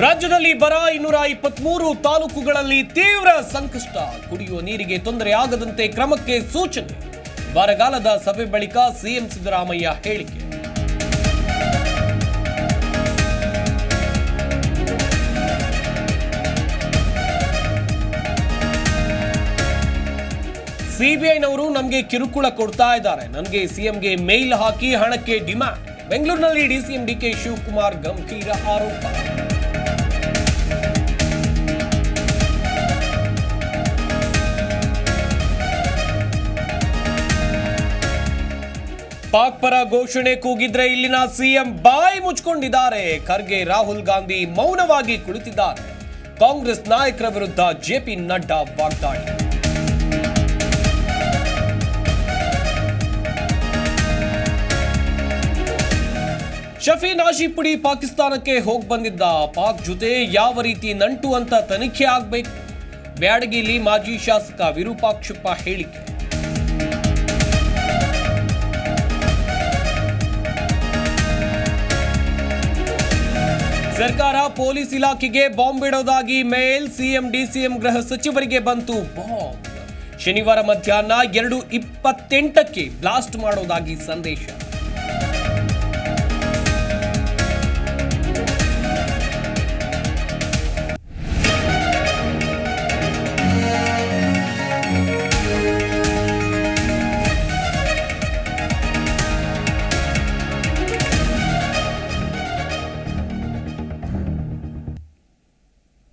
ರಾಜ್ಯದಲ್ಲಿ ಬರ 223 ತಾಲೂಕುಗಳಲ್ಲಿ ತೀವ್ರ ಸಂಕಷ್ಟ. ಕುಡಿಯುವ ನೀರಿಗೆ ತೊಂದರೆಯಾಗದಂತೆ ಕ್ರಮಕ್ಕೆ ಸೂಚನೆ. ಬರಗಾಲದ ಸಭೆ ಬಳಿಕ ಸಿಎಂ ಸಿದ್ದರಾಮಯ್ಯ ಹೇಳಿಕೆ. ಸಿಬಿಐನವರು ನಮಗೆ ಕಿರುಕುಳ ಕೊಡ್ತಾ ಇದ್ದಾರೆ. ನನಗೆ ಸಿಎಂಗೆ ಮೇಲ್ ಹಾಕಿ ಹಣಕ್ಕೆ ಡಿಮ್ಯಾಂಡ್. ಬೆಂಗಳೂರಿನಲ್ಲಿ ಡಿಸಿಎಂ ಡಿಕೆ ಶಿವಕುಮಾರ್ ಗಂಭೀರ ಆರೋಪ. ಪಾಕ್ ಪರ ಘೋಷಣೆ ಕೂಗಿದ್ರೆ ಇಲ್ಲಿನ ಸಿಎಂ ಬಾಯಿ ಮುಚ್ಕೊಂಡಿದ್ದಾರೆ. ಖರ್ಗೆ ರಾಹುಲ್ ಗಾಂಧಿ ಮೌನವಾಗಿ ಕುಳಿತಿದ್ದಾರೆ. ಕಾಂಗ್ರೆಸ್ ನಾಯಕರ ವಿರುದ್ಧ ಜೆಪಿ ನಡ್ಡಾ ವಾಗ್ದಾಳಿ. ಶಫೀನ್ ಆಶಿಪುಡಿ ಪಾಕಿಸ್ತಾನಕ್ಕೆ ಹೋಗಿ ಬಂದಿದ್ದ. ಪಾಕ್ ಜೊತೆ ಯಾವ ರೀತಿ ನಂಟು ಅಂತ ತನಿಖೆ ಆಗಬೇಕು. ಬ್ಯಾಡಗಿಲಿ ಮಾಜಿ ಶಾಸಕ ವಿರೂಪಾಕ್ಷಪ್ಪ ಹೇಳಿಕೆ. ಸರ್ಕಾರ ಪೊಲೀಸ್ ಇಲಾಖೆಗೆ ಬಾಂಬ್ ಇಡೋದಾಗಿ ಮೇಲ್. ಸಿಎಂ ಡಿಸಿಎಂ ಗೃಹ ಸಚಿವರಿಗೆ ಬಂತು ಬಾಂಬ್. ಶನಿವಾರ ಮಧ್ಯಾಹ್ನ 2:28ಕ್ಕೆ ಬ್ಲಾಸ್ಟ್ ಮಾಡೋದಾಗಿ ಸಂದೇಶ.